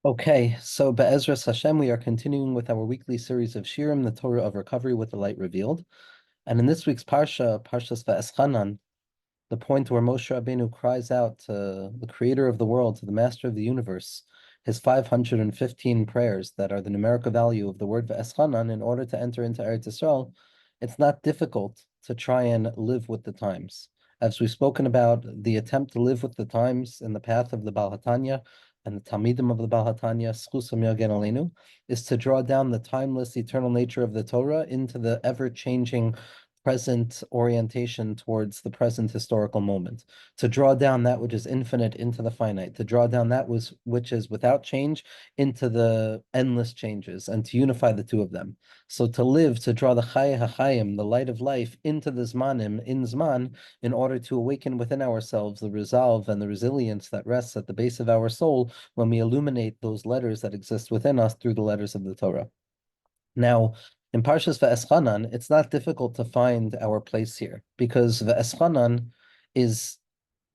Okay, so Be'ezras Hashem, we are continuing with our weekly series of Shirim, the Torah of Recovery with the Light Revealed. And in this week's Parsha, Parshas Ve'eschanan, the point where Moshe Rabbeinu cries out to the creator of the world, to the master of the universe, his 515 prayers that are the numerical value of the word Ve'eschanan in order to enter into Eretz Yisrael, it's not difficult to try and live with the times. As we've spoken about, the attempt to live with the times in the path of the Baal HaTanya and the Talmidim of the Baal HaTanya, Schusam Yagen Aleinu, is to draw down the timeless, eternal nature of the Torah into the ever-changing present orientation towards the present historical moment, to draw down that which is infinite into the finite, to draw down that which is without change into the endless changes, and to unify the two of them. So to live, to draw the Chai HaChaim, the light of life, into the Zmanim, in Zman, in order to awaken within ourselves the resolve and the resilience that rests at the base of our soul when we illuminate those letters that exist within us through the letters of the Torah. Now, in Parshas Ve'eschanan, it's not difficult to find our place here because Ve'eschanan is,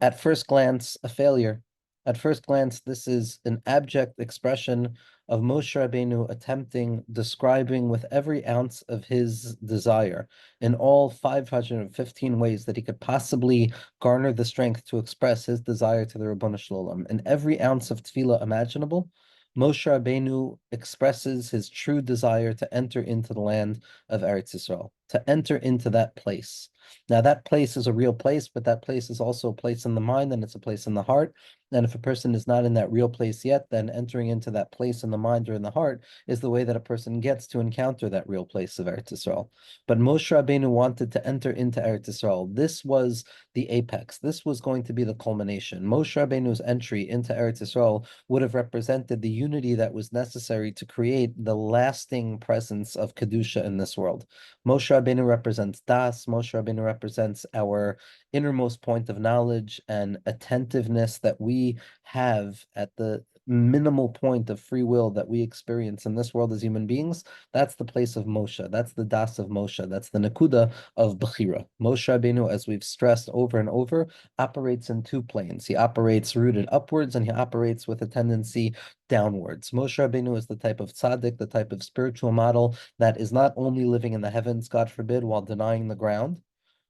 at first glance, a failure. At first glance, this is an abject expression of Moshe Rabbeinu attempting, describing with every ounce of his desire in all 515 ways that he could possibly garner the strength to express his desire to the Ribono Shel Olam. In every ounce of tefillah imaginable, Moshe Rabbeinu expresses his true desire to enter into the land of Eretz Yisrael, to enter into that place. Now, that place is a real place, but that place is also a place in the mind and it's a place in the heart. And if a person is not in that real place yet, then entering into that place in the mind or in the heart is the way that a person gets to encounter that real place of Eretz Yisrael. But Moshe Rabbeinu wanted to enter into Eretz Yisrael. This was the apex. This was going to be the culmination. Moshe Rabbeinu's entry into Eretz Yisrael would have represented the unity that was necessary to create the lasting presence of Kedusha in this world. Moshe Rabbeinu represents Das. Moshe Rabbeinu represents our innermost point of knowledge and attentiveness that we have at the minimal point of free will that we experience in this world as human beings. That's the place of Moshe. That's the Das of Moshe. That's the Nakuda of Bechira. Moshe Rabbeinu, as we've stressed over and over, operates in two planes. He operates rooted upwards and he operates with a tendency downwards. Moshe Rabbeinu is the type of tzaddik, the type of spiritual model that is not only living in the heavens, God forbid, while denying the ground,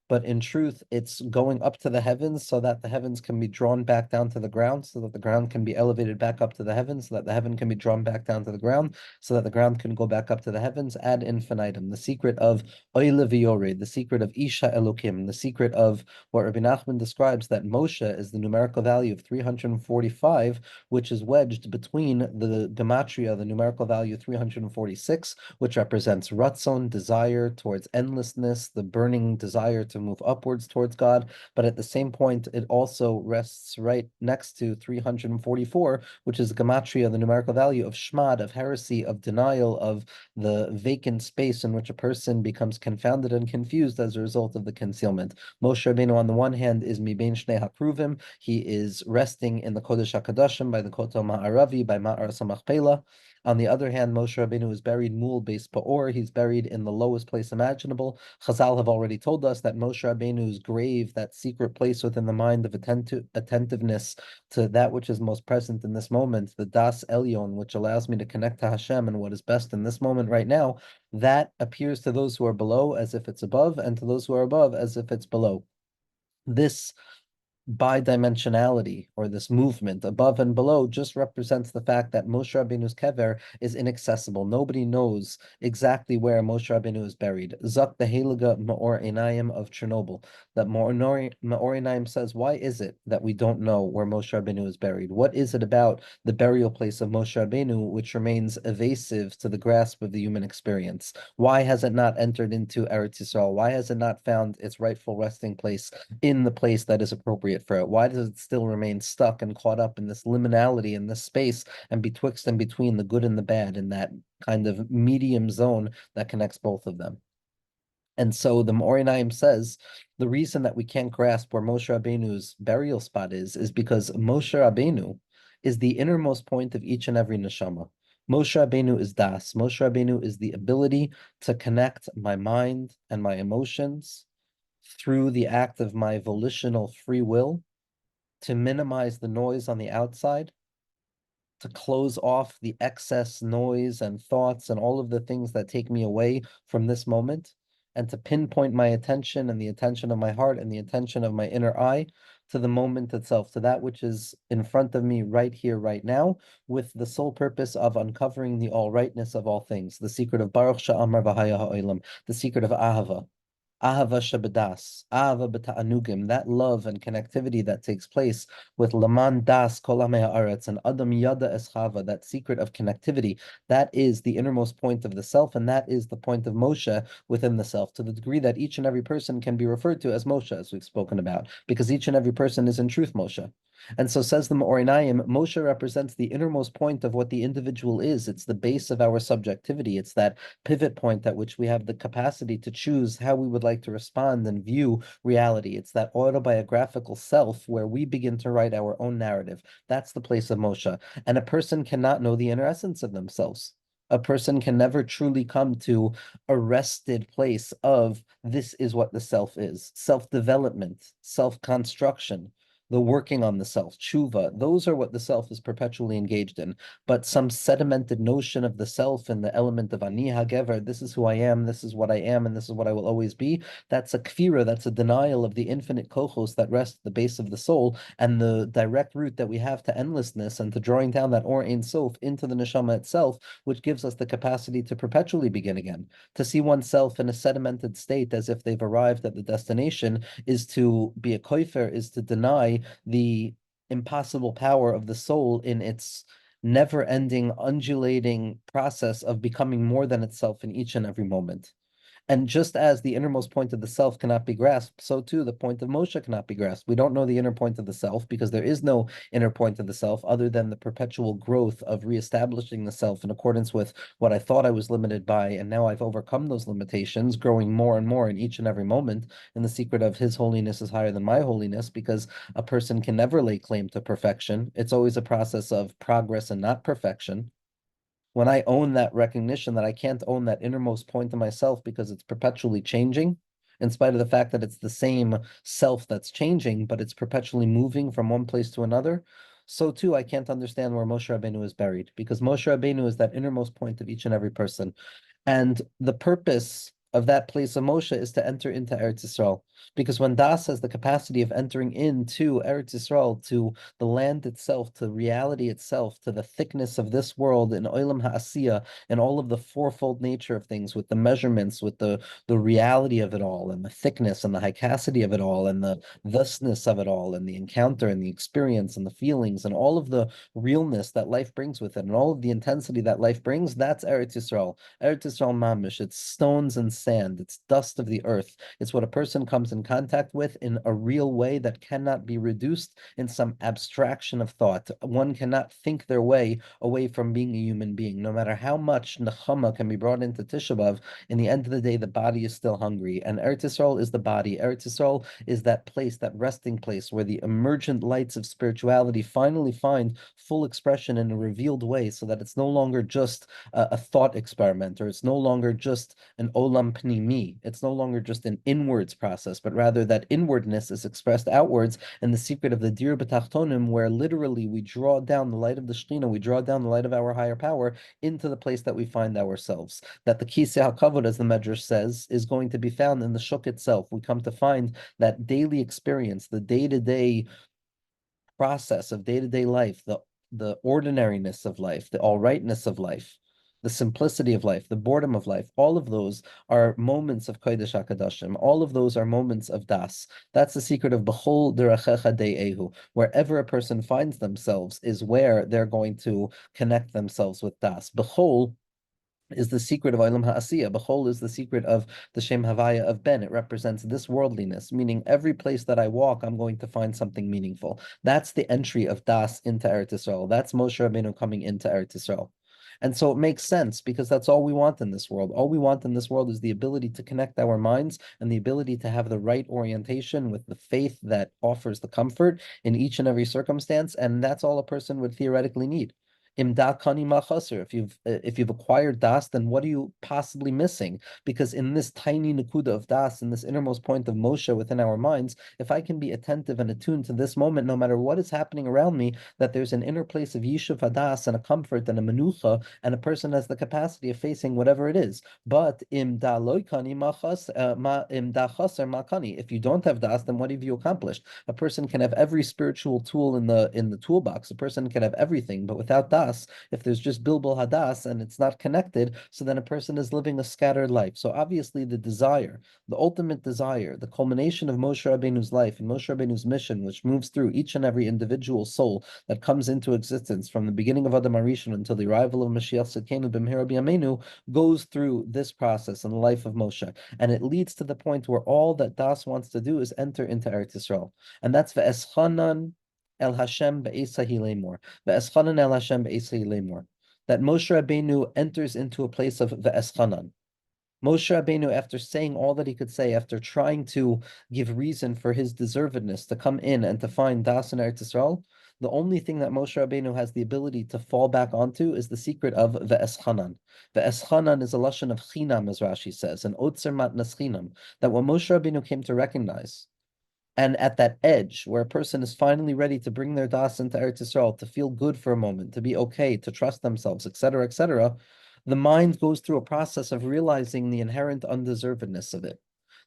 but in truth, it's going up to the heavens so that the heavens can be drawn back down to the ground, so that the ground can be elevated back up to the heavens, so that the heaven can be drawn back down to the ground, so that the ground can go back up to the heavens ad infinitum. The secret of Oile V'Yored, the secret of Isha Elokim, the secret of what Rabbi Nachman describes that Moshe is the numerical value of 345, which is wedged between the gematria, the numerical value 346, which represents Ratzon, desire towards endlessness, the burning desire to move upwards towards God, but at the same point, it also rests right next to 344, which is the gematria, the numerical value of shmad, of heresy, of denial, of the vacant space in which a person becomes confounded and confused as a result of the concealment. Moshe Rabbeinu, on the one hand, is mibein shnei hakruvim. He is resting in the Kodesh HaKadoshim by the Kotel Ma'aravi, by Ma'ar Samachpela. On the other hand, Moshe Rabbeinu is buried Mul Beis Pa'or. He's buried in the lowest place imaginable. Chazal have already told us that Moshe Rabbeinu's grave, that secret place within the mind of attentiveness to that which is most present in this moment, the Das Elyon, which allows me to connect to Hashem and what is best in this moment right now, that appears to those who are below as if it's above, and to those who are above as if it's below. This bidimensionality or this movement above and below just represents the fact that Moshe Rabbeinu's kever is inaccessible. Nobody knows exactly where Moshe Rabbeinu is buried. Zak the Heilige Meor Einayim of Chernobyl. That Meor Einayim says, why is it that we don't know where Moshe Rabbeinu is buried? What is it about the burial place of Moshe Rabbeinu which remains evasive to the grasp of the human experience? Why has it not entered into Eretz Yisrael? Why has it not found its rightful resting place in the place that is appropriate for it? Why does it still remain stuck and caught up in this liminality, in this space, and betwixt and between the good and the bad, in that kind of medium zone that connects both of them? And so the Meor Einayim says the reason that we can't grasp where Moshe Rabbeinu's burial spot is because Moshe Rabbeinu is the innermost point of each and every neshama. Moshe Rabbeinu is Das. Moshe Rabbeinu is the ability to connect my mind and my emotions through the act of my volitional free will to minimize the noise on the outside, to close off the excess noise and thoughts and all of the things that take me away from this moment, and to pinpoint my attention and the attention of my heart and the attention of my inner eye to the moment itself, to that which is in front of me right here, right now, with the sole purpose of uncovering the all rightness of all things, the secret of Baruch Sha'amar V'haya Ha'olam, the secret of Ahava. Ahava Shabadas, Ahava B'ta'anugim, that love and connectivity that takes place with Laman Das Kol Amei Haaretz and Adam Yada Eschava, that secret of connectivity, that is the innermost point of the self, and that is the point of Moshe within the self, to the degree that each and every person can be referred to as Moshe, as we've spoken about, because each and every person is in truth Moshe. And so says the Ma'orinayim, Moshe represents the innermost point of what the individual is. It's the base of our subjectivity. It's that pivot point at which we have the capacity to choose how we would like to respond and view reality. It's that autobiographical self where we begin to write our own narrative. That's the place of Moshe. And a person cannot know the inner essence of themselves. A person can never truly come to a rested place of this is what the self is. Self-development, self-construction, the working on the self, tshuva, those are what the self is perpetually engaged in. But some sedimented notion of the self and the element of ani hagever, this is who I am, this is what I am, and this is what I will always be, that's a kfira, that's a denial of the infinite kochos that rest at the base of the soul, and the direct route that we have to endlessness and to drawing down that or ein sof into the neshama itself, which gives us the capacity to perpetually begin again. To see oneself in a sedimented state as if they've arrived at the destination is to be a koifer, is to deny the impossible power of the soul in its never-ending, undulating process of becoming more than itself in each and every moment. And just as the innermost point of the self cannot be grasped, so too the point of Moshe cannot be grasped. We don't know the inner point of the self because there is no inner point of the self other than the perpetual growth of reestablishing the self in accordance with what I thought I was limited by, and now I've overcome those limitations, growing more and more in each and every moment. And the secret of His holiness is higher than my holiness, because a person can never lay claim to perfection. It's always a process of progress and not perfection. When I own that recognition that I can't own that innermost point of myself because it's perpetually changing, in spite of the fact that it's the same self that's changing, but it's perpetually moving from one place to another, so too I can't understand where Moshe Rabbeinu is buried, because Moshe Rabbeinu is that innermost point of each and every person. And the purpose of that place of Moshe is to enter into Eretz Yisrael. Because when Das has the capacity of entering into Eretz Yisrael, to the land itself, to reality itself, to the thickness of this world in Olam HaAsiyah, and all of the fourfold nature of things, with the measurements, with the reality of it all, and the thickness and the high-capacity of it all, and the thusness of it all, and the encounter and the experience and the feelings, and all of the realness that life brings with it, and all of the intensity that life brings, that's Eretz Yisrael. Eretz Yisrael mamish, it's stones and sand, it's dust of the earth. It's what a person comes in contact with in a real way that cannot be reduced in some abstraction of thought. One cannot think their way away from being a human being. No matter how much nechama can be brought into Tisha B'Av, in the end of the day, the body is still hungry. And Eretz Yisrael is the body. Eretz Yisrael is that place, that resting place, where the emergent lights of spirituality finally find full expression in a revealed way, so that it's no longer just a thought experiment, or it's no longer just an olam pnimi. It's no longer just an inwards process, but rather that inwardness is expressed outwards, and the secret of the dir b'tachtonim, where literally we draw down the light of the Shekhinah, we draw down the light of our higher power into the place that we find ourselves. That the kisei hakavod, as the Medrash says, is going to be found in the shuk itself. We come to find that daily experience, the day-to-day process of day-to-day life, the ordinariness of life, the all rightness of life, the simplicity of life, the boredom of life, all of those are moments of Kodesh HaKadoshim. All of those are moments of Das. That's the secret of B'chol Derachecha De'ehu. Wherever a person finds themselves is where they're going to connect themselves with Das. B'chol is the secret of Olam HaAsiyah. B'chol is the secret of the Shem Havaya of Ben. It represents this worldliness, meaning every place that I walk, I'm going to find something meaningful. That's the entry of Das into Eretz Yisrael. That's Moshe Rabbeinu coming into Eretz Yisrael. And so it makes sense, because that's all we want in this world. All we want in this world is the ability to connect our minds and the ability to have the right orientation with the faith that offers the comfort in each and every circumstance. And that's all a person would theoretically need. Imda kani ma chaser. If you've acquired das, then what are you possibly missing? Because in this tiny nakuda of das, in this innermost point of Moshe within our minds, if I can be attentive and attuned to this moment, no matter what is happening around me, that there's an inner place of yishuv hadas and a comfort and a menucha, and a person has the capacity of facing whatever it is. But imda loikani ma imda chaser ma kani. If you don't have das, then what have you accomplished? A person can have every spiritual tool in the toolbox. A person can have everything, but without das, if there's just bilbul hadas and it's not connected, so then a person is living a scattered life. So obviously the desire, the ultimate desire, the culmination of Moshe Rabbeinu's life and Moshe Rabbeinu's mission, which moves through each and every individual soul that comes into existence from the beginning of Adam Arishon until the arrival of Mashiach Tzidkenu b'mehera b'yameinu, goes through this process in the life of Moshe, and it leads to the point where all that Das wants to do is enter into Eretz Yisrael, and that's ve'eschanan el Hashem be'esahi lemor, ve'eschanan el Hashem be'esahi lemor, that Moshe Rabbeinu enters into a place of ve'eschanan. Moshe Rabbeinu, after saying all that he could say, after trying to give reason for his deservedness to come in and to find Das in Eretz Yisrael, the only thing that Moshe Rabbeinu has the ability to fall back onto is the secret of ve'eschanan. Ve'eschanan is a lashon of chinam, as Rashi says, an otzer matnas chinam, that what Moshe Rabbeinu came to recognize, and at that edge where a person is finally ready to bring their das into Eretz Yisrael, to feel good for a moment, to be okay, to trust themselves, etc., the mind goes through a process of realizing the inherent undeservedness of it,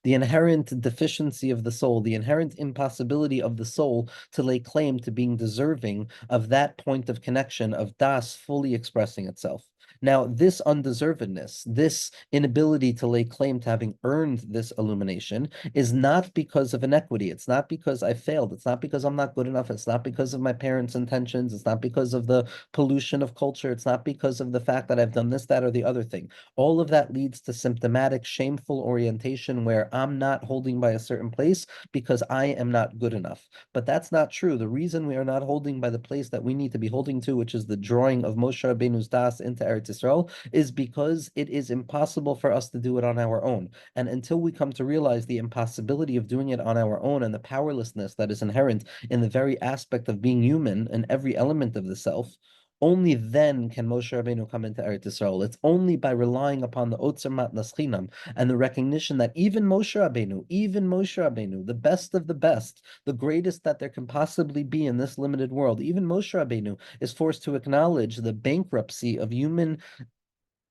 the inherent deficiency of the soul, the inherent impossibility of the soul to lay claim to being deserving of that point of connection of das fully expressing itself. Now, this undeservedness, this inability to lay claim to having earned this illumination, is not because of inequity. It's not because I failed. It's not because I'm not good enough. It's not because of my parents' intentions. It's not because of the pollution of culture. It's not because of the fact that I've done this, that, or the other thing. All of that leads to symptomatic, shameful orientation where I'm not holding by a certain place because I am not good enough. But that's not true. The reason we are not holding by the place that we need to be holding to, which is the drawing of Moshe Rabbeinu's das into Eretz Yisrael, is because it is impossible for us to do it on our own. And until we come to realize the impossibility of doing it on our own and the powerlessness that is inherent in the very aspect of being human and every element of the self, only then can Moshe Rabbeinu come into Eretz Yisrael. It's only by relying upon the Otzer Matnas Chinam and the recognition that even Moshe Rabbeinu, the best of the best, the greatest that there can possibly be in this limited world, even Moshe Rabbeinu is forced to acknowledge the bankruptcy of human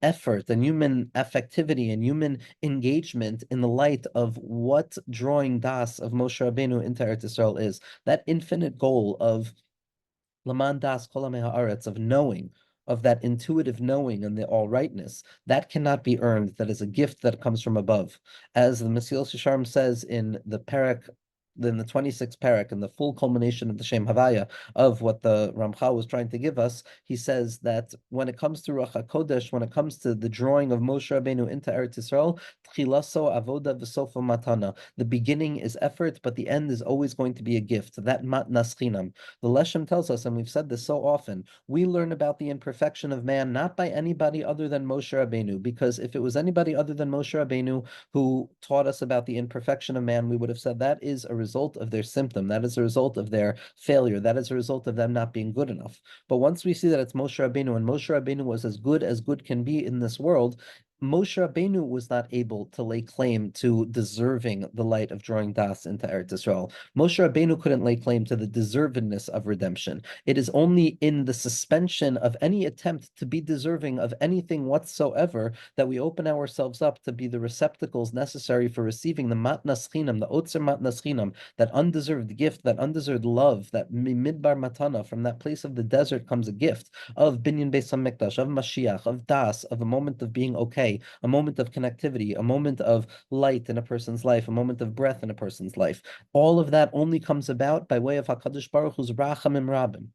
effort and human affectivity and human engagement in the light of what drawing das of Moshe Rabbeinu into Eretz Yisrael is. That infinite goal of Laman das kol amei haaretz, of knowing, of that intuitive knowing and the all rightness, that cannot be earned. That is a gift that comes from above. As the Mesilas Yesharim says in the parak, in the 26th parak, and the full culmination of the Shem Havaya of what the Ramchal was trying to give us, he says that when it comes to Ruach HaKodesh, when it comes to the drawing of Moshe Rabbeinu into Eretz Yisrael, Tchilaso avoda v'sofa matana. The beginning is effort, but the end is always going to be a gift. That matnas chinam. The Leshem tells us, and we've said this so often, we learn about the imperfection of man not by anybody other than Moshe Rabbeinu, because if it was anybody other than Moshe Rabbeinu who taught us about the imperfection of man, we would have said that is a result of their symptom, that is a result of their failure, that is a result of them not being good enough. But once we see that it's Moshe Rabbeinu, and Moshe Rabbeinu was as good can be in this world, Moshe Rabbeinu was not able to lay claim to deserving the light of drawing das into Eretz Yisrael. Moshe Rabbeinu couldn't lay claim to the deservedness of redemption. It is only in the suspension of any attempt to be deserving of anything whatsoever that we open ourselves up to be the receptacles necessary for receiving the matnas chinam, the otzer matnas chinam, that undeserved gift, that undeserved love, that midbar matana. From that place of the desert comes a gift of binyan beis hamikdash, of Mashiach, of das, of a moment of being okay, a moment of connectivity, a moment of light in a person's life, a moment of breath in a person's life. All of that only comes about by way of HaKadosh Baruch Hu's rachamim rabim.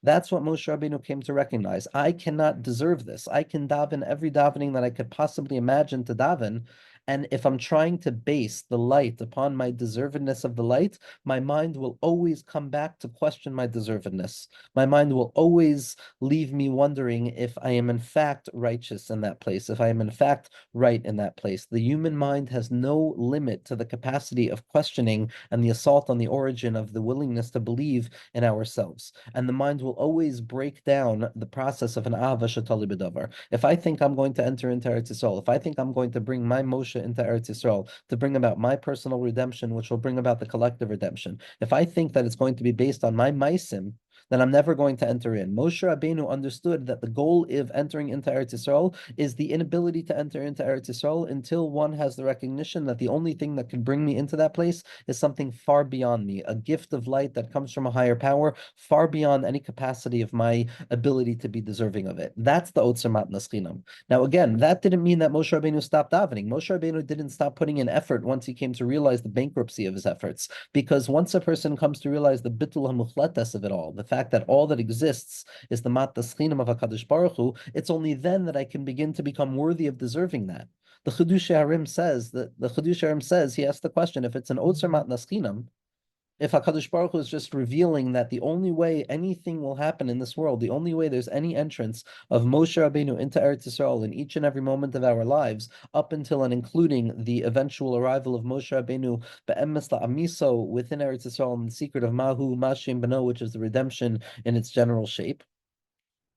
That's what Moshe Rabbeinu came to recognize. I cannot deserve this. I can daven every davening that I could possibly imagine to daven, And if I'm trying to base the light upon my deservedness of the light, my mind will always come back to question my deservedness. My mind will always leave me wondering if I am in fact righteous in that place, if I am in fact right in that place. The human mind has no limit to the capacity of questioning and the assault on the origin of the willingness to believe in ourselves. And the mind will always break down the process of an Ahava Shatali B'davar. If I think I'm going to enter into Eretz Yisrael, if I think I'm going to bring my Moshe into Eretz Yisrael to bring about my personal redemption, which will bring about the collective redemption, if I think that it's going to be based on my Maisim, then I'm never going to enter in. Moshe Rabbeinu understood that the goal of entering into Eretz Yisrael is the inability to enter into Eretz Yisrael until one has the recognition that the only thing that can bring me into that place is something far beyond me, a gift of light that comes from a higher power, far beyond any capacity of my ability to be deserving of it. That's the Otzer Matnas Chinam. Now, again, that didn't mean that Moshe Rabbeinu stopped davening. Moshe Rabbeinu didn't stop putting in effort once he came to realize the bankruptcy of his efforts, because once a person comes to realize the bitul hamuchletes of it all, the fact that all that exists is the matnas chinam of HaKadosh Baruch Hu, it's only then that I can begin to become worthy of deserving that. The Chidush Harim says he asked the question, if it's an Otzer Matnas Chinam, if HaKadosh Baruch Hu is just revealing that the only way anything will happen in this world, the only way there's any entrance of Moshe Rabbeinu into Eretz Yisrael in each and every moment of our lives, up until and including the eventual arrival of Moshe Rabbeinu be'emes la'amiso within Eretz Yisrael in the secret of Mahu Mashim Beno, which is the redemption in its general shape.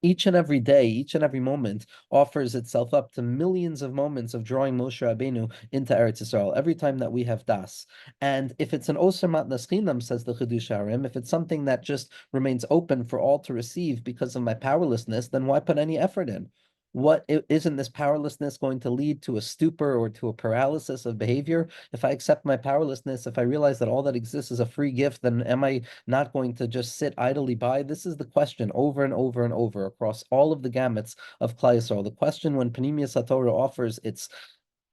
Each and every day, each and every moment offers itself up to millions of moments of drawing Moshe Rabbeinu into Eretz Yisrael every time that we have das. And if it's an Oser Matnas Chinam, says the Chidush Harim, if it's something that just remains open for all to receive because of my powerlessness, then why put any effort in? What isn't this powerlessness going to lead to a stupor or to a paralysis of behavior? If I accept my powerlessness, if I realize that all that exists is a free gift, then am I not going to just sit idly by? This is the question over and over and over across all of the gamuts of Klal Yisrael. The question when Panemius HaTorah offers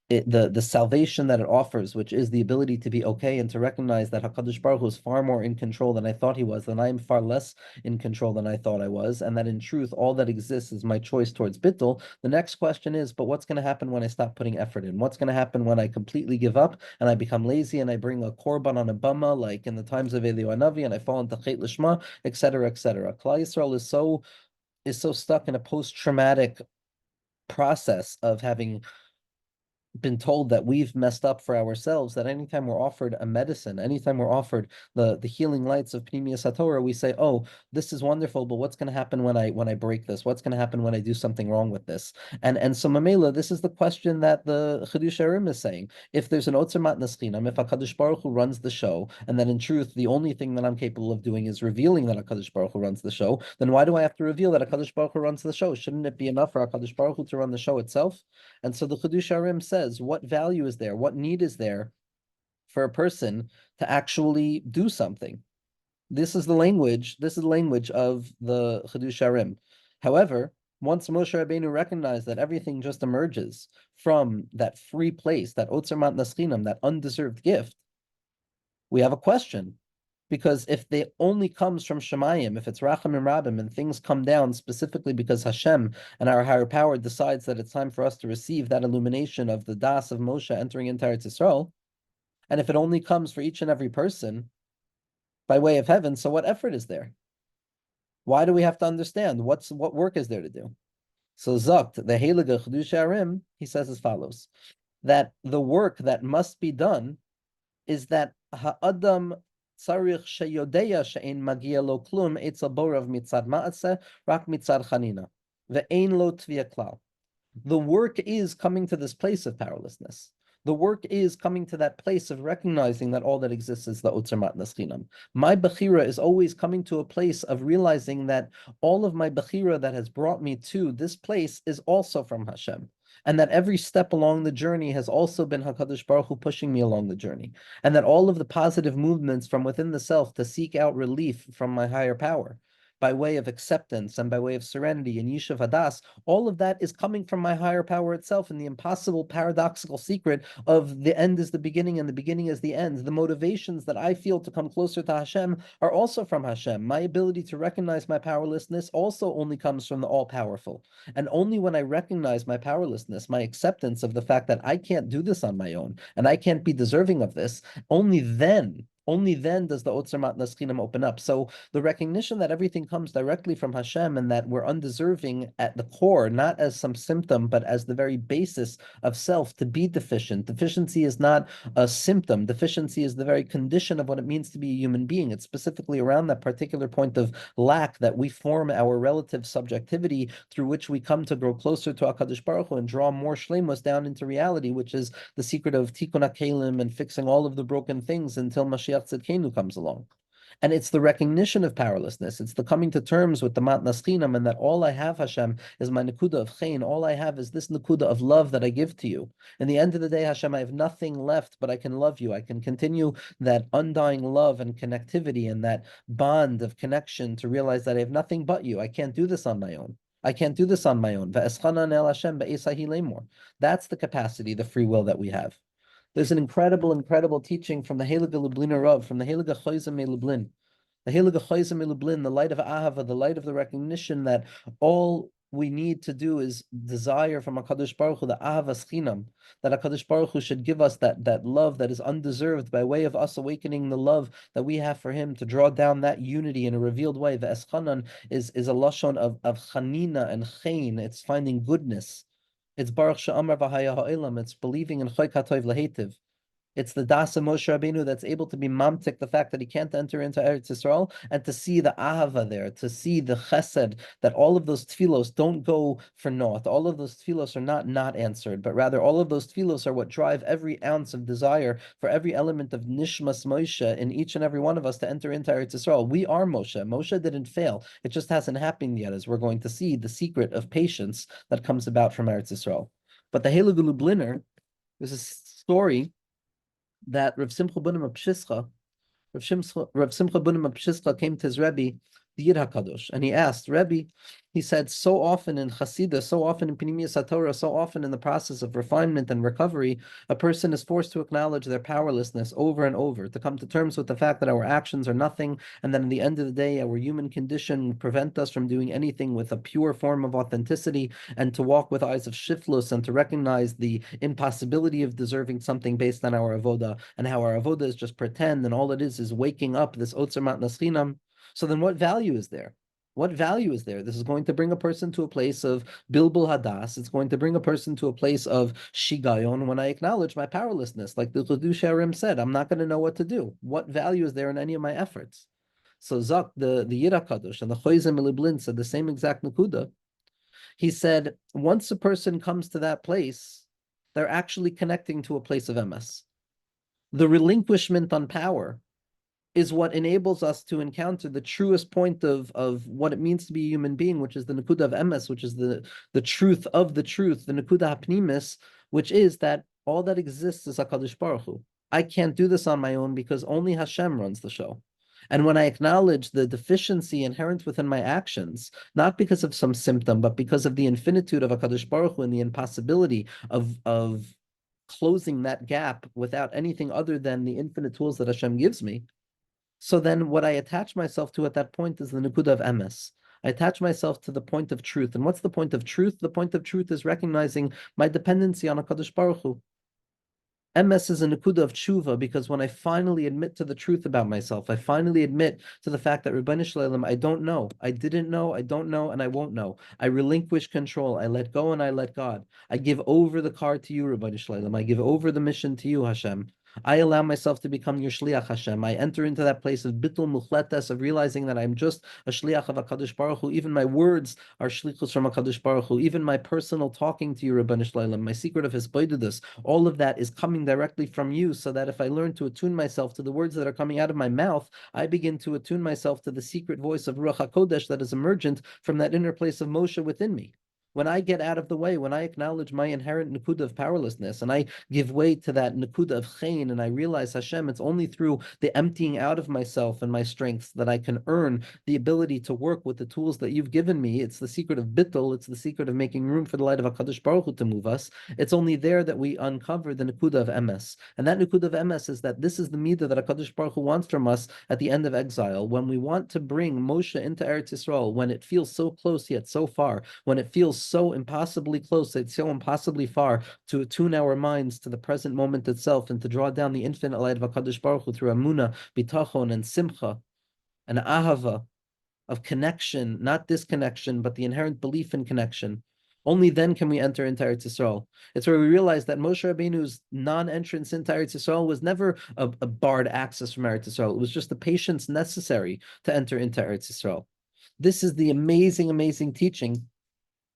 the salvation that it offers, which is the ability to be okay and to recognize that HaKadosh Baruch Hu is far more in control than I thought he was, and I am far less in control than I thought I was, and that in truth, all that exists is my choice towards bittul. The next question is, but what's going to happen when I stop putting effort in? What's going to happen when I completely give up and I become lazy and I bring a korban on a bama, like in the times of Eliyahu Hanavi, and I fall into Chet Lishma, etc., etc. Klal Yisrael is so stuck in a post-traumatic process of having been told that we've messed up for ourselves, that anytime we're offered a medicine, anytime we're offered the healing lights of Pnimius HaTorah, we say, oh, this is wonderful, but what's going to happen when I break this? What's going to happen when I do something wrong with this? And so Mamela, this is the question that the Chidush Harim is saying. If there's an Otzer Matnas Chinam, if HaKadosh Baruch Hu runs the show, and that in truth, the only thing that I'm capable of doing is revealing that HaKadosh Baruch Hu runs the show, then why do I have to reveal that HaKadosh Baruch Hu runs the show? Shouldn't it be enough for HaKadosh Baruch Hu to run the show itself? And so the Chidush Harim says, what value is there? What need is there for a person to actually do something? This is the language of the Chidush Harim. However, once Moshe Rabbeinu recognized that everything just emerges from that free place, that Otzer Matnas Chinam, that undeserved gift, we have a question. Because if they only comes from Shemayim, if it's Rachamim Rabbim, and things come down specifically because Hashem and our higher power decides that it's time for us to receive that illumination of the Das of Moshe entering into Eretz Yisrael, and if it only comes for each and every person by way of heaven, so what effort is there? Why do we have to understand? What work is there to do? So Zakt, the Heilige Chidush Harim, he says as follows, that the work that must be done is that Ha'adam tzarich sheyodeya she'ein magia lo klum etzel borav mitzad ma'aseh rak mitzad chanina ve'ein lo tvia klal. The work is coming to this place of powerlessness. The work is coming to that place of recognizing that all that exists is the Otzer Matnas Chinam. My Bechira is always coming to a place of realizing that all of my Bechira that has brought me to this place is also from Hashem. And that every step along the journey has also been HaKadosh Baruch Hu pushing me along the journey. And that all of the positive movements from within the self to seek out relief from my higher power, by way of acceptance and by way of serenity and Yishuv Hadas, all of that is coming from my higher power itself, and the impossible paradoxical secret of the end is the beginning and the beginning is the end. The motivations that I feel to come closer to Hashem are also from Hashem. My ability to recognize my powerlessness also only comes from the all-powerful. And only when I recognize my powerlessness, my acceptance of the fact that I can't do this on my own and I can't be deserving of this, only then does the Otzer Matnas Chinam open up. So the recognition that everything comes directly from Hashem and that we're undeserving at the core, not as some symptom, but as the very basis of self to be deficient. Deficiency is not a symptom. Deficiency is the very condition of what it means to be a human being. It's specifically around that particular point of lack that we form our relative subjectivity through which we come to grow closer to HaKadosh Baruch Hu and draw more shleimus down into reality, which is the secret of Tikkun HaKelim and fixing all of the broken things until Mashiach Tzidkenu comes along. And it's the recognition of powerlessness. It's the coming to terms with the matnas chinam, and that all I have, Hashem, is my nekuda of chen. All I have is this nekuda of love that I give to you. In the end of the day, Hashem, I have nothing left, but I can love you. I can continue that undying love and connectivity and that bond of connection to realize that I have nothing but you. I can't do this on my own. I can't do this on my own. That's the capacity, the free will that we have. There's an incredible teaching from the Heilige Lubliner Rav, from the Heilige Chozeh Lublin. The Heilige Chozeh Lublin, the light of Ahava, the light of the recognition that all we need to do is desire from HaKadosh Baruch Hu, the Ahavas Chinam, that HaKadosh Baruch Hu should give us that love that is undeserved by way of us awakening the love that we have for him, to draw down that unity in a revealed way. The Eschanan is a lashon of chanina and chen. It's finding goodness. It's Baruch She'amar V'haya Ha'olam. It's believing in Choy Katov Lehetiv. It's the Das of Moshe Rabbeinu that's able to be mamtik the fact that he can't enter into Eretz Yisrael, and to see the ahava there, to see the chesed, that all of those tefillos don't go for naught. All of those tefillos are not answered, but rather all of those tefillos are what drive every ounce of desire for every element of nishmas Moshe in each and every one of us to enter into Eretz Yisrael. We are Moshe. Moshe didn't fail. It just hasn't happened yet, as we're going to see the secret of patience that comes about from Eretz Yisrael. But the Heilige Lubliner, there's a story that Rav Simcha Bunim of Pshischa, Rav Simcha Bunim of Pshischa came to his Rebbe, the Yid HaKadosh, and he asked, Rebbe, he said, so often in Chassidus, so often in Pnimiyas Torah, so often in the process of refinement and recovery, a person is forced to acknowledge their powerlessness over and over, to come to terms with the fact that our actions are nothing, and that in the end of the day, our human condition prevent us from doing anything with a pure form of authenticity, and to walk with eyes of shiftless, and to recognize the impossibility of deserving something based on our avoda, and how our avoda is just pretend, and all it is waking up this Otzer Matnas Chinam. So then what value is there? What value is there? This is going to bring a person to a place of bilbul hadas. It's going to bring a person to a place of shigayon when I acknowledge my powerlessness. Like the Chedush Harim said, I'm not going to know what to do. What value is there in any of my efforts? So Zak, the Yid HaKadosh, and the Chozeh Lublin said the same exact nakuda. He said, once a person comes to that place, they're actually connecting to a place of emes. The relinquishment on power is what enables us to encounter the truest point of what it means to be a human being, which is the Nakuda of Emes, which is the truth of the truth, the Nakuda HaPnimis, which is that all that exists is HaKadosh Baruch Hu. I can't do this on my own because only Hashem runs the show. And when I acknowledge the deficiency inherent within my actions, not because of some symptom, but because of the infinitude of HaKadosh Baruch Hu and the impossibility of closing that gap without anything other than the infinite tools that Hashem gives me, so then what I attach myself to at that point is the Nakuda of Emes. I attach myself to the point of truth. And what's the point of truth? The point of truth is recognizing my dependency on HaKadosh Baruch Hu. Emes is a Nakuda of tshuva, because when I finally admit to the truth about myself, I finally admit to the fact that Rebbeinu Shalom, I don't know, I didn't know, I don't know, and I won't know. I relinquish control. I let go and I let God. I give over the car to you, Rebbeinu Shalom. I give over the mission to you, Hashem. I allow myself to become your shliach, Hashem. I enter into that place of bitul muchletes, of realizing that I'm just a shliach of HaKadosh Baruch Hu. Even my words are shlichus from HaKadosh Baruch Hu. Even my personal talking to you, Rebbeinu Shalom, my secret of hisboidedus, all of that is coming directly from you, so that if I learn to attune myself to the words that are coming out of my mouth, I begin to attune myself to the secret voice of Ruach HaKodesh that is emergent from that inner place of Moshe within me. When I get out of the way, when I acknowledge my inherent nakuda of powerlessness, and I give way to that nakuda of chen, and I realize, Hashem, it's only through the emptying out of myself and my strengths that I can earn the ability to work with the tools that you've given me. It's the secret of bittul. It's the secret of making room for the light of HaKadosh Baruch Hu to move us. It's only there that we uncover the nakuda of emes. And that nakuda of emes is that this is the midah that HaKadosh Baruch Hu wants from us at the end of exile. When we want to bring Moshe into Eretz Yisrael, when it feels so close yet so far, when it feels so impossibly close, it's so impossibly far, to attune our minds to the present moment itself and to draw down the infinite light of HaKadosh Baruch Hu through Amunah, Bitachon, and Simcha, and Ahava, of connection, not disconnection, but the inherent belief in connection. Only then can we enter into Eretz Yisrael. It's where we realize that Moshe Rabbeinu's non-entrance into Eretz Yisrael was never a barred access from Eretz Yisrael. It was just the patience necessary to enter into Eretz Yisrael. This is the amazing, amazing teaching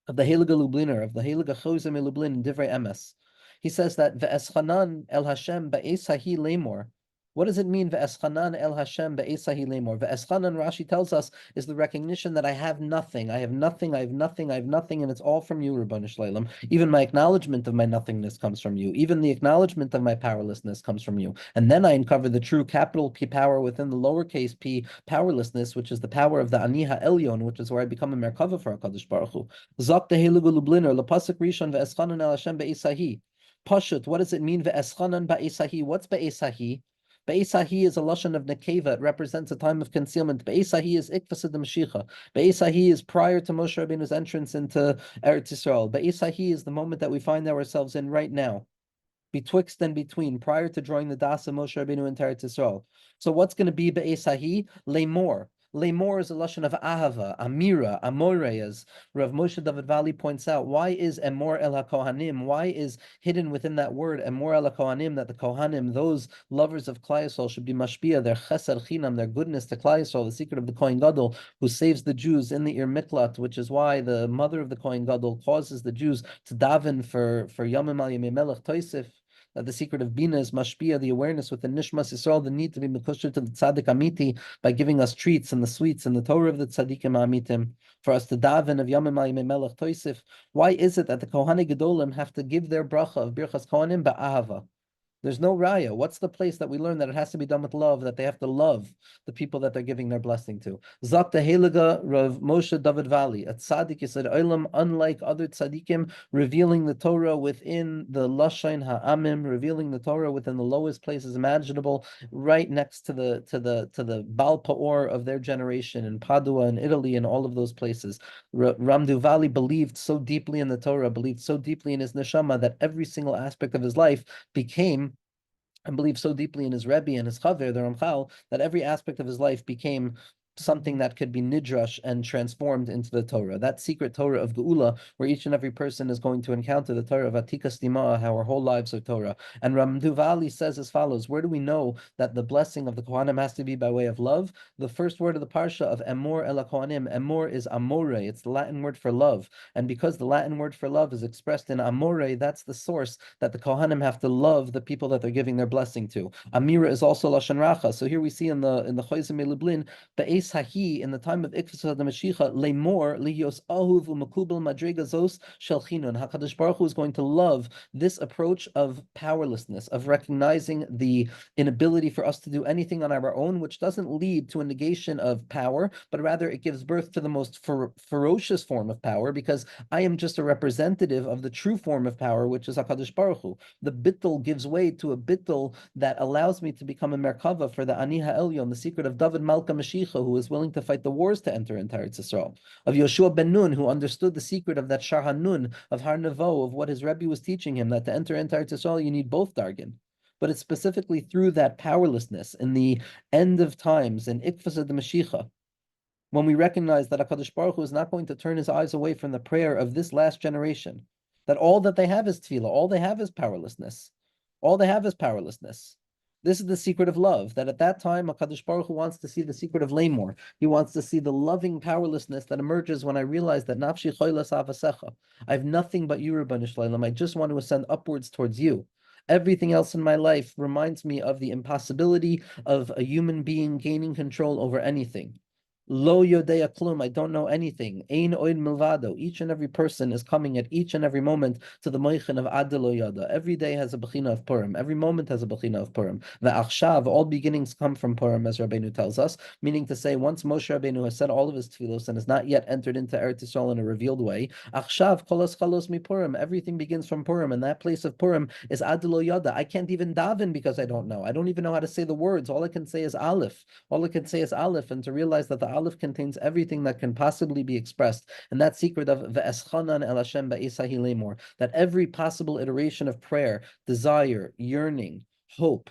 of the Heilige Lubliner, of the Heilige Chosem Lublin in Divrei Emes. He says that Ve'eschanan el Hashem ba'esahi lemor. What does it mean, Ve'eschanan el Hashem ba'esahi lemor? Ve'eschanan, Rashi tells us, is the recognition that I have nothing, I have nothing, I have nothing, I have nothing, and it's all from you, Ribbon Shleilim. Even my acknowledgement of my nothingness comes from you. Even the acknowledgement of my powerlessness comes from you. And then I uncover the true capital P power within the lowercase p powerlessness, which is the power of the Ani HaElyon, which is where I become a Merkava for HaKadosh Baruch Hu. Zok the Heilige Lubliner, Lepasik Rishon Ve'eschanan el Hashem ba'esahi. Pashut, what does it mean? Ve'eschanan ba'esahi. What's ba'esahi? Be'esahi is a lashon of nekeva. It represents a time of concealment. Be'esahi is ikvasad Mashiach. Be'esahi is prior to Moshe Rabbeinu's entrance into Eretz Yisrael. Be'esahi is the moment that we find ourselves in right now, betwixt and between, prior to drawing the das of Moshe Rabbeinu into Eretz Yisrael. So what's going to be be'esahi? Lemor. Lemor is a lashon of ahava, amira, amore, as Rav Moshe David Vali points out. Why is emor el hakohanim? Why is hidden within that word emor el hakohanim that the kohanim, those lovers of Klal Yisrael, should be mashpia, their chesed chinam, their goodness to Klal Yisrael, the secret of the Kohen Gadol, who saves the Jews in the Ir Miklat, which is why the mother of the Kohen Gadol causes the Jews to daven for Yamim al Yemei Melech Toisif. The secret of Bina is mashpia, the awareness within Nishmas Yisrael, the need to be mekusher to the tzaddik amiti by giving us treats and the sweets and the Torah of the tzaddikim amitim, for us to daven of Yamim Yemei Melech Toisif. Why is it that the Kohanim Gedolim have to give their bracha of Birchas Kohanim ba'ahava? There's no raya. What's the place that we learn that it has to be done with love, that they have to love the people that they're giving their blessing to? Zak the Heilige Rav Moshe David Vali, a tzaddik Yisrael Olam, unlike other tzaddikim, revealing the Torah within the Lashain Ha'amim, revealing the Torah within the lowest places imaginable, right next to the Baal Pa'or of their generation in Padua and Italy and all of those places. Ramdu Vali believed so deeply in the Torah, believed so deeply in his neshama, that every single aspect of his life became, and believed so deeply in his Rebbe and his Chaver, the Ramchal, that every aspect of his life became something that could be nidrash and transformed into the Torah. That secret Torah of Geula, where each and every person is going to encounter the Torah of Atikas Dima, how our whole lives are Torah. And Ramduvali says as follows: where do we know that the blessing of the Kohanim has to be by way of love? The first word of the parsha of Emor el Kohanim, Emor is amore. It's the Latin word for love. And because the Latin word for love is expressed in amore, that's the source that the Kohanim have to love the people that they're giving their blessing to. Amira is also Lashon Racha. So here we see in the Chosem Lublin, Be'es Hahi, in the time of Ikvasad the Mashiach, Lemor liyos ahuv u'makubel madrega zos shel chinun. Hakadosh Baruch Hu is going to love this approach of powerlessness, of recognizing the inability for us to do anything on our own, which doesn't lead to a negation of power, but rather it gives birth to the most ferocious form of power, because I am just a representative of the true form of power, which is Hakadosh Baruch Hu. The bittul gives way to a bittul that allows me to become a merkava for the Ani HaElyon, the secret of David Malka Mashiach, who is willing to fight the wars to enter into Eretz Yisrael, of Yoshua ben Nun, who understood the secret of that Shar HaNun, of Har Nevo, of what his Rebbe was teaching him, that to enter into Eretz Yisrael you need both dargin. But it's specifically through that powerlessness in the end of times, in Ikvasad the Mashiach, when we recognize that HaKadosh Baruch Hu is not going to turn his eyes away from the prayer of this last generation, that all that they have is tefillah, all they have is powerlessness. All they have is powerlessness. This is the secret of love, that at that time, HaKadosh Baruch Hu wants to see the secret of Lamor. He wants to see the loving powerlessness that emerges when I realize that Nafshi Choylas Avasecha. I have nothing but you, Ribbon Shleilim. I just want to ascend upwards towards you. Everything else in my life reminds me of the impossibility of a human being gaining control over anything. Lo yodea klum, I don't know anything. Ein oid milvado. Each and every person is coming at each and every moment to the moichin of ad lo yada. Every day has a bechina of Purim. Every moment has a bechina of Purim. The achshav, all beginnings come from Purim, as Rabbeinu tells us. Meaning to say, once Moshe Rabbeinu has said all of his tefillos and has not yet entered into Eretz Yisrael in a revealed way, achshav kolos chalos mi Purim. Everything begins from Purim, and that place of Purim is ad lo yada. I can't even daven because I don't know. I don't even know how to say the words. All I can say is aleph. All I can say is aleph, and to realize that the aleph contains everything that can possibly be expressed, and that secret of ve'eschanan el Hashem ba'esahi lemor, that every possible iteration of prayer, desire, yearning, hope,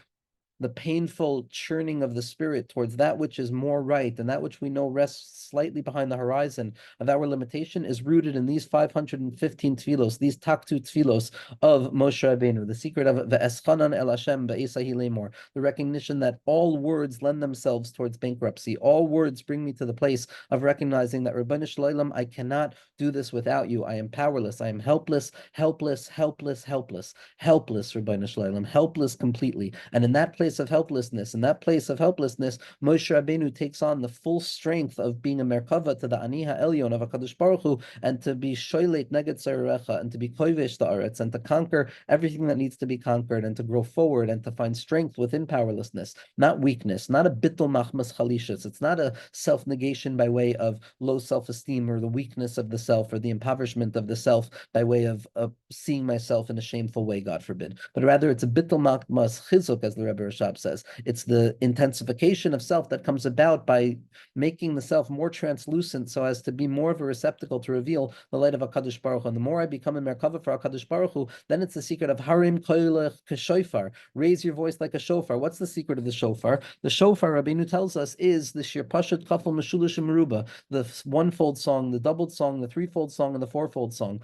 the painful churning of the spirit towards that which is more right and that which we know rests slightly behind the horizon of our limitation is rooted in these 515 tefillos, these taktu tefillos of Moshe Rabbeinu, the secret of ve'eschanan el Hashem ba'esahi lemor, the recognition that all words lend themselves towards bankruptcy. All words bring me to the place of recognizing that Ribono Shel Olam, I cannot do this without you. I am powerless. I am helpless, helpless, helpless, helpless, helpless, Ribono Shel Olam, helpless completely. And in that place of helplessness, Moshe Rabbeinu takes on the full strength of being a merkava to the Ani Ha'elyon of HaKadosh Baruch Hu, and to be shoylet neged tzararecha, and to be koivesh the aretz, and to conquer everything that needs to be conquered, and to grow forward, and to find strength within powerlessness, not weakness, not a bittul machmas chalishas. It's not a self-negation by way of low self-esteem or the weakness of the self or the impoverishment of the self by way of seeing myself in a shameful way, God forbid. But rather it's a bittul machmas chizuk, as the Rebbe Rashab says. It's the intensification of self that comes about by making the self more translucent so as to be more of a receptacle to reveal the light of HaKadosh Baruch Hu. And the more I become a merkava for HaKadosh Baruch Hu, then it's the secret of harim koilech k'shofar. Raise your voice like a shofar. What's the secret of the shofar? The shofar, Rabbeinu tells us, is the shir pashat kafel meshulish meruba, the one-fold song, the doubled song, the threefold song, and the fourfold song.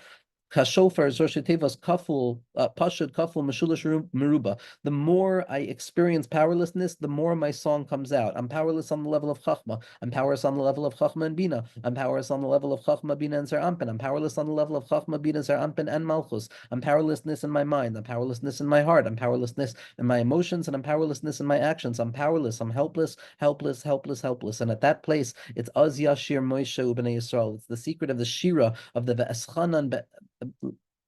Kashofar Zoshetevas Kaful Pashut Kaful Mashulish Meruba. The more I experience powerlessness, the more my song comes out. I'm powerless on the level of Chachma. I'm powerless on the level of Chachma and Bina. I'm powerless on the level of Chachma, Bina, and Zer Ampen. I'm powerless on the level of Chachma, Bina, Zer Ampen, and Malchus. I'm powerlessness in my mind. I'm powerlessness in my heart. I'm powerlessness in my emotions, and I'm powerlessness in my actions. I'm powerless. I'm helpless, helpless, helpless, helpless. And at that place, it's Az Yashir Moshe Ubnei Yisrael. It's the secret of the Shira of the Ve'eschanan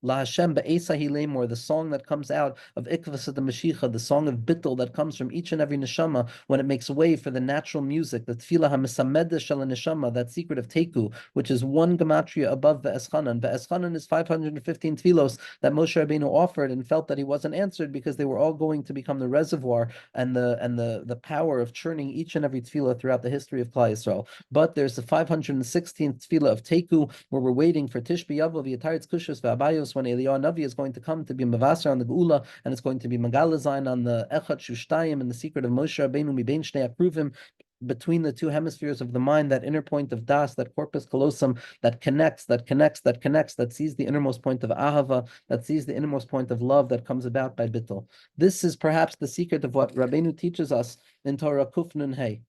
La Hashem Be'esahi Lemor, the song that comes out of Ikvas the Mashiach, the song of Bittul that comes from each and every neshama when it makes way for the natural music, the Tefillah HaMesameda Shel Neshama, that secret of Teku, which is one gematria above Ve'eschanan. Ve'eschanan is 515 tefillos that Moshe Rabbeinu offered and felt that he wasn't answered because they were all going to become the reservoir and the power of churning each and every tefillah throughout the history of Klal Yisrael. But there's the 516th tefillah of Teku, where we're waiting for Tish B'Yavo V'Yataritz Kushas V'Abayos, when Eliyahu Navi is going to come to be Mavasar on the Geula, and it's going to be Megalazain on the Echad Shushtaim, and the secret of Moshe Rabbeinu Mibein Shnei Akruvim, between the two hemispheres of the mind, that inner point of Das, that corpus callosum, that connects, that sees the innermost point of Ahava, that sees the innermost point of love that comes about by Bittul. This is perhaps the secret of what Rabbeinu teaches us in Torah Kuf Nun Hey.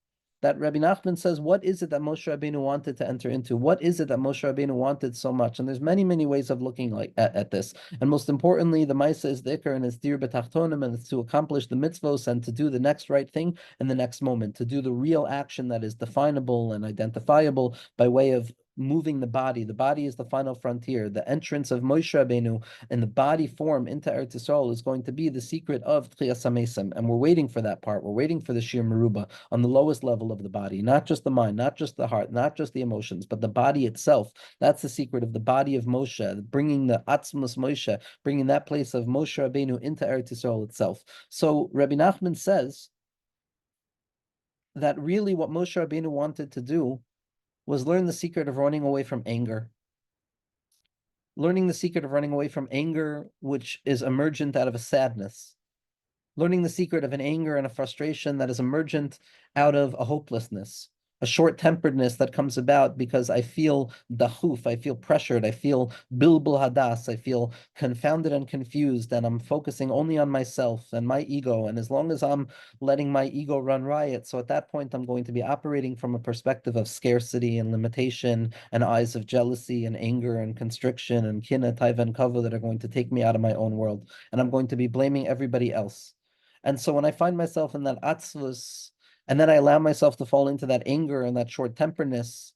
That Rabbi Nachman says, what is it that Moshe Rabbeinu wanted to enter into? What is it that Moshe Rabbeinu wanted so much? And there's many, many ways of looking at this. And most importantly, the Maisa is the Iker and it's Dir B'Tachtonim, and it's to accomplish the mitzvos and to do the next right thing in the next moment, to do the real action that is definable and identifiable by way of moving the body. The body is the final frontier. The entrance of Moshe Rabbeinu in the body form into Eretz Yisrael is going to be the secret of Tchiyas HaMesim. And we're waiting for that part. We're waiting for the Shir Meruba on the lowest level of the body, not just the mind, not just the heart, not just the emotions, but the body itself. That's the secret of the body of Moshe, bringing the Atzmus Moshe, bringing that place of Moshe Rabbeinu into Eretz Yisrael itself. So Rabbi Nachman says that really what Moshe Rabbeinu wanted to do was learn the secret of running away from anger. Learning the secret of running away from anger, which is emergent out of a sadness. Learning the secret of an anger and a frustration that is emergent out of a hopelessness, a short-temperedness that comes about because I feel dachuf, I feel pressured, I feel bilbul hadas, I feel confounded and confused, and I'm focusing only on myself and my ego. And as long as I'm letting my ego run riot, so at that point I'm going to be operating from a perspective of scarcity and limitation and eyes of jealousy and anger and constriction and kina, taiva, and kava that are going to take me out of my own world. And I'm going to be blaming everybody else. And so when I find myself in that atzvus, And then I allow myself to fall into that anger and that short-temperedness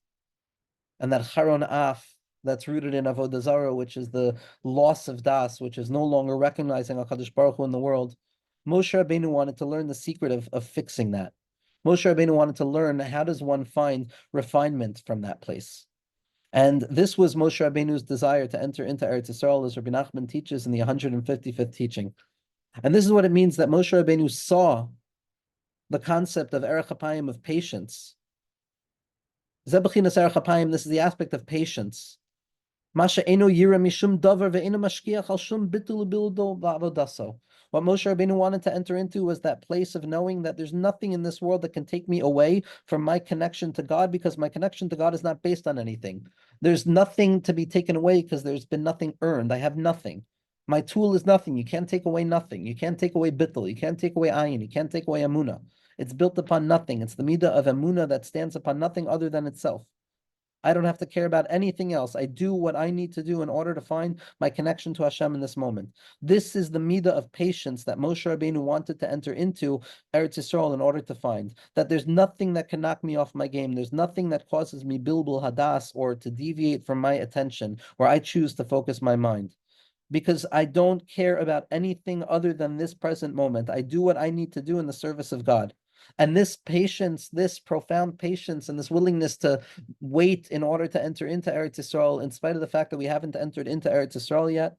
and that charon af that's rooted in avodah zarah, which is the loss of das, which is no longer recognizing HaKadosh Baruch Hu in the world. Moshe Rabbeinu wanted to learn the secret of fixing that. Moshe Rabbeinu wanted to learn how does one find refinement from that place. And this was Moshe Rabbeinu's desire to enter into Eretz Yisrael, as Rabbi Nachman teaches in the 155th teaching. And this is what it means that Moshe Rabbeinu saw the concept of Erech HaPayim, of patience. Zeh b'chinas Erech HaPayim, this is the aspect of patience. Masha eno yira mishum davar ve'eno mashkiach al shum bitul bildo ba'avodaso. What Moshe Rabbeinu wanted to enter into was that place of knowing that there's nothing in this world that can take me away from my connection to God, because my connection to God is not based on anything. There's nothing to be taken away because there's been nothing earned. I have nothing. My tool is nothing. You can't take away nothing. You can't take away bittul. You can't take away ayin. You can't take away amuna. It's built upon nothing. It's the midah of amuna that stands upon nothing other than itself. I don't have to care about anything else. I do what I need to do in order to find my connection to Hashem in this moment. This is the midah of patience that Moshe Rabbeinu wanted to enter into Eretz Yisrael in order to find. That there's nothing that can knock me off my game. There's nothing that causes me bilbul hadas, or to deviate from my attention, where I choose to focus my mind. Because I don't care about anything other than this present moment. I do what I need to do in the service of God. And this patience, this profound patience, and this willingness to wait in order to enter into Eretz Yisrael, in spite of the fact that we haven't entered into Eretz Yisrael yet,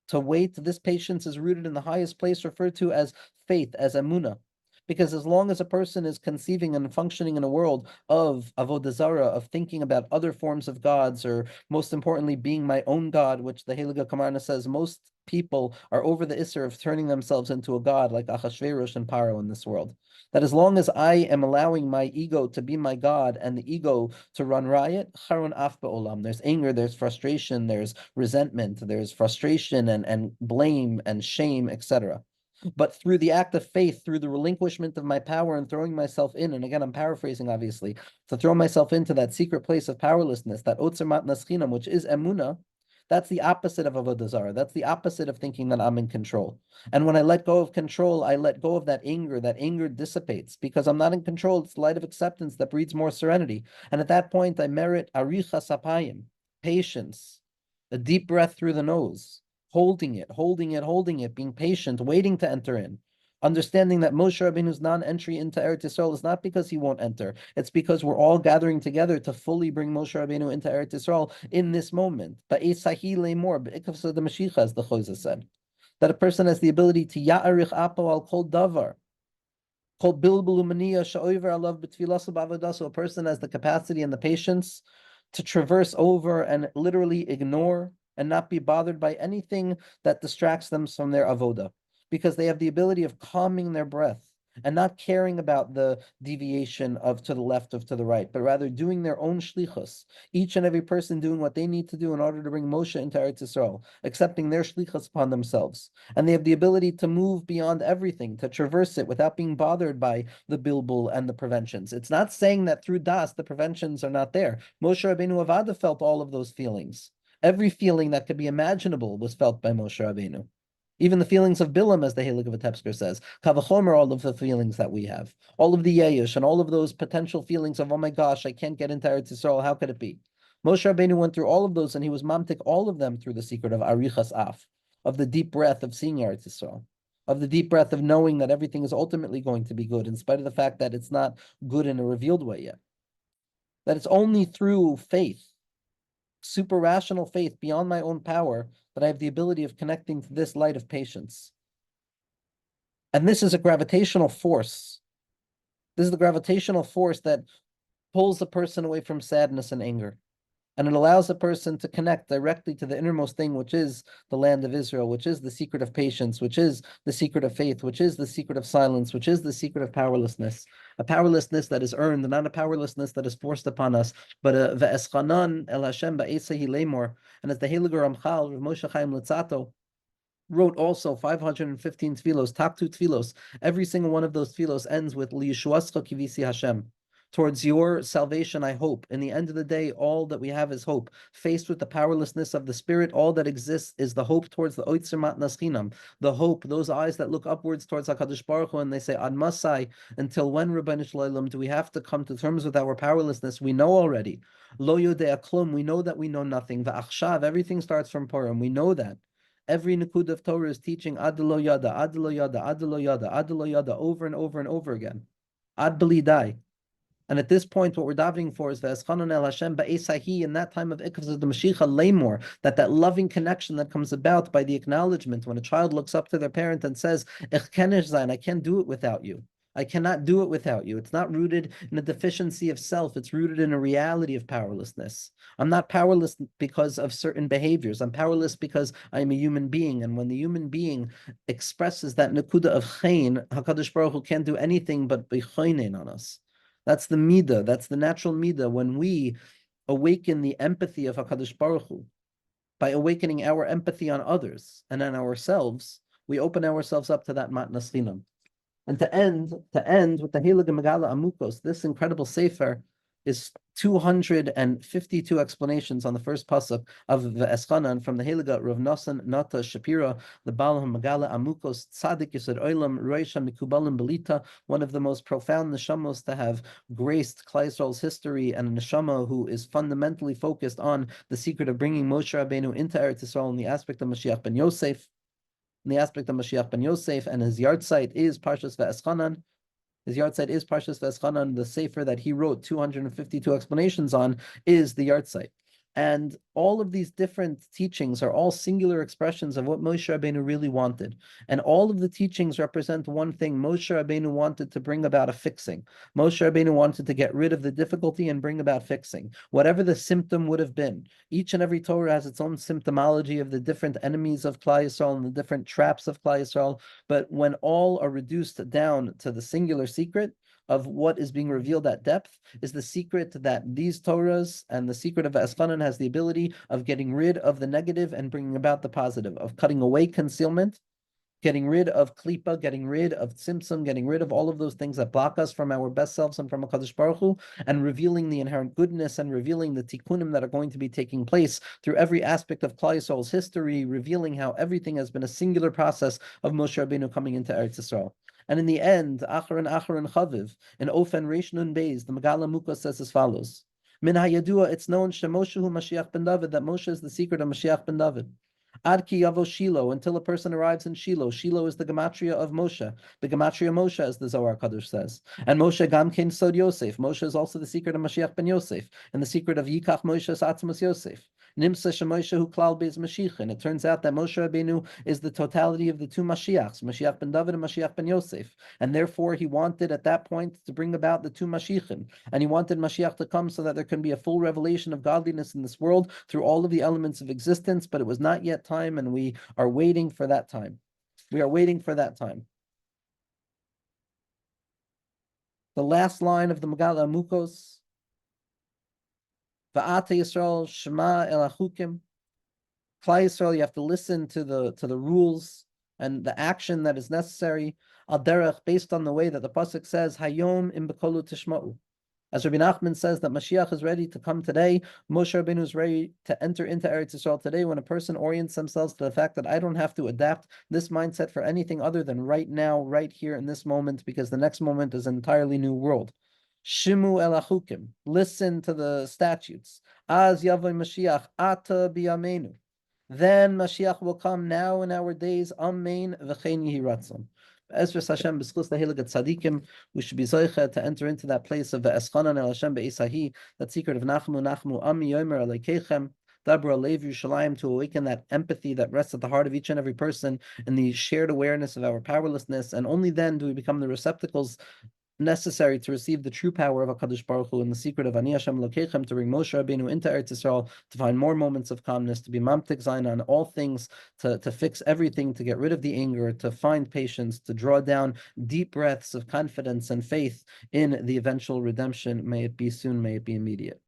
to wait, this patience is rooted in the highest place, referred to as faith, as emunah. Because as long as a person is conceiving and functioning in a world of avodah zarah, of thinking about other forms of gods, or most importantly, being my own God, which the Heilige Kamarna says most people are over the isser of turning themselves into a god, like Achashverosh and Paro in this world. That as long as I am allowing my ego to be my God and the ego to run riot, charon af ba'olam, there's anger, there's frustration, there's resentment, there's frustration and blame and shame, etc. But through the act of faith, through the relinquishment of my power and throwing myself in, and again, I'm paraphrasing, obviously, to throw myself into that secret place of powerlessness, that otzer matnas chinam, which is emuna, that's the opposite of avodah zarah. That's the opposite of thinking that I'm in control. And when I let go of control, I let go of that anger. That anger dissipates because I'm not in control. It's the light of acceptance that breeds more serenity. And at that point, I merit aricha sapayim, patience, a deep breath through the nose, holding it, being patient, waiting to enter in. Understanding that Moshe Rabbeinu's non-entry into Eretz Yisrael is not because he won't enter. It's because we're all gathering together to fully bring Moshe Rabbeinu into Eretz Yisrael in this moment. Ba'esahi le'mor, be'ikavsa de Mashiach, as the Chozeh said. That a person has the ability to ya'arich apo al kol davar. Kol bilbulu maniya sha'over alav b'tfilas b'avodaso. A person has the capacity and the patience to traverse over and literally ignore and not be bothered by anything that distracts them from their avoda, because they have the ability of calming their breath and not caring about the deviation of to the left or to the right, but rather doing their own shlichus. Each and every person doing what they need to do in order to bring Moshe into Eretz Yisrael, accepting their shlichus upon themselves. And they have the ability to move beyond everything, to traverse it without being bothered by the bilbul and the preventions. It's not saying that through das, the preventions are not there. Moshe Rabbeinu Avada felt all of those feelings. Every feeling that could be imaginable was felt by Moshe Rabbeinu. Even the feelings of Bilam, as the Heilige Vitebsker says, Kavachomer, all of the feelings that we have, all of the Yeyish, and all of those potential feelings of, oh my gosh, I can't get into Eretz Yisrael, how could it be? Moshe Rabbeinu went through all of those, and he was mamtik all of them through the secret of Arichas Af, of the deep breath of seeing Eretz Yisrael, of the deep breath of knowing that everything is ultimately going to be good, in spite of the fact that it's not good in a revealed way yet. That it's only through faith, super rational faith beyond my own power, that I have the ability of connecting to this light of patience. And this is a gravitational force. This is the gravitational force that pulls the person away from sadness and anger. And it allows a person to connect directly to the innermost thing, which is the land of Israel, which is the secret of patience, which is the secret of faith, which is the secret of silence, which is the secret of powerlessness. A powerlessness that is earned, not a powerlessness that is forced upon us, but a ve'eschanan el Hashem ba'esahi lemor. And as the Heilige Ramchal, Rav Moshe Chaim Lutzato, wrote also 515 tfilos, taktu tfilos. Every single one of those tfilos ends with Liyishuascha kivisi Hashem. Towards your salvation, I hope. In the end of the day, all that we have is hope. Faced with the powerlessness of the spirit, all that exists is the hope towards the Oitzer Matnas Chinam, the hope, those eyes that look upwards towards HaKadosh Baruch Hu, and they say, Ad Masai, until when, Rebbeinu Shalom, do we have to come to terms with our powerlessness? We know already. Lo Yodea Klum, we know that we know nothing. Va'achshav, everything starts from Purim. We know that. Every Nikud of Torah is teaching Ad Lo Yada, Ad Lo Yada, Ad Lo Yada, Ad Lo Yada, over and over and over again. Ad Belidai. And at this point, what we're davening for is Ve'eschanon el Hashem ba'esahi, in that time of Ikvaz the Mashiach Lamor, that loving connection that comes about by the acknowledgement when a child looks up to their parent and says, Ich kenish sein, I can't do it without you. I cannot do it without you. It's not rooted in a deficiency of self. It's rooted in a reality of powerlessness. I'm not powerless because of certain behaviors. I'm powerless because I am a human being. And when the human being expresses that nekuda of chayin, HaKadosh Baruch Hu can't do anything but be chaynein on us. That's the midah. That's the natural midah. When we awaken the empathy of HaKadosh Baruch Hu, by awakening our empathy on others and on ourselves, we open ourselves up to that matnas chinam. And to end with the Heilige Megala Amukos, this incredible sefer is 252 explanations on the first pasuk of Ve'eschanan from the Heilige Rav Nosson Nata Shapira, the Baal Megala Amukos Tzadik Yisod Olam Roisha Mikubalim Belita, one of the most profound neshamos to have graced Klal Yisrael's history, and a neshama who is fundamentally focused on the secret of bringing Moshe Rabbeinu into Eretz Yisrael in the aspect of Mashiach ben Yosef. In the aspect of Mashiach ben Yosef, and his yard site is Parshas Ve'eschanan. His yard site is Parshas Ve'eschanan. The sefer that he wrote 252 explanations on is the yard site. And all of these different teachings are all singular expressions of what Moshe Rabbeinu really wanted. And all of the teachings represent one thing. Moshe Rabbeinu wanted to bring about a fixing. Moshe Rabbeinu wanted to get rid of the difficulty and bring about fixing. Whatever the symptom would have been. Each and every Torah has its own symptomology of the different enemies of Klal Yisrael and the different traps of Klal Yisrael. But when all are reduced down to the singular secret of what is being revealed at depth, is the secret that these Torahs and the secret of Eschanan has the ability of getting rid of the negative and bringing about the positive, of cutting away concealment, getting rid of klipa, getting rid of tzimtzum, getting rid of all of those things that block us from our best selves and from HaKadosh Baruch Hu, and revealing the inherent goodness and revealing the tikkunim that are going to be taking place through every aspect of Klal Yisrael's history, revealing how everything has been a singular process of Moshe Rabbeinu coming into Eretz Yisrael. And in the end, Acharon Chaviv, in Ofen Reish Nun Beis, the Megala Mukos says as follows: Min hayadua, it's known Shemoshe hu Mashiach ben David, that Moshe is the secret of Mashiach ben David. Ad ki yavo Shiloh, until a person arrives in Shiloh. Shiloh is the gematria of Moshe. The gematria Moshe, as the Zohar Kadosh says. And Moshe Gamkin Sod Yosef. Moshe is also the secret of Mashiach ben Yosef, and the secret of Yikach Moshe Atzmus Yosef. Nimsa Shemoshe hu klal beis Mashiach. It turns out that Moshe Rabbeinu is the totality of the two Mashiachs, Mashiach ben David and Mashiach ben Yosef. And therefore he wanted at that point to bring about the two Mashiachim. And he wanted Mashiach to come so that there can be a full revelation of godliness in this world through all of the elements of existence, but it was not yet time, and we are waiting for that time. We are waiting for that time. The last line of the Megala Amukos, Va'ata Yisrael Shema El Achukim. Klal Yisrael, you have to listen to the rules and the action that is necessary. Al derech, based on the way that the pasuk says, Hayom im bekolu tishma'u. As Rabbi Nachman says that Mashiach is ready to come today, Moshe Rabbeinu is ready to enter into Eretz Yisrael today. When a person orients themselves to the fact that I don't have to adapt this mindset for anything other than right now, right here in this moment, because the next moment is an entirely new world. Shimu el achukim, listen to the statutes. Az yavoy Mashiach, ata biyamenu. Then Mashiach will come now in our days. Amen v'chein yehi ratzon. Ezras Hashem b'schus the Heilige Tzadikim, we should be zoicha to enter into that place of Ve'eschanan el Hashem be'esahi, that secret of Nachmu Ami Yomer Alekeichem, Dabra Alev Yerushalayim, to awaken that empathy that rests at the heart of each and every person and the shared awareness of our powerlessness. And only then do we become the receptacles necessary to receive the true power of HaKadosh Baruch Hu and the secret of Ani Hashem Lokechem, to bring Moshe Rabbeinu into Eretz Yisrael, to find more moments of calmness, to be mamtik zayin on all things, to fix everything, to get rid of the anger, to find patience, to draw down deep breaths of confidence and faith in the eventual redemption. May it be soon, may it be immediate.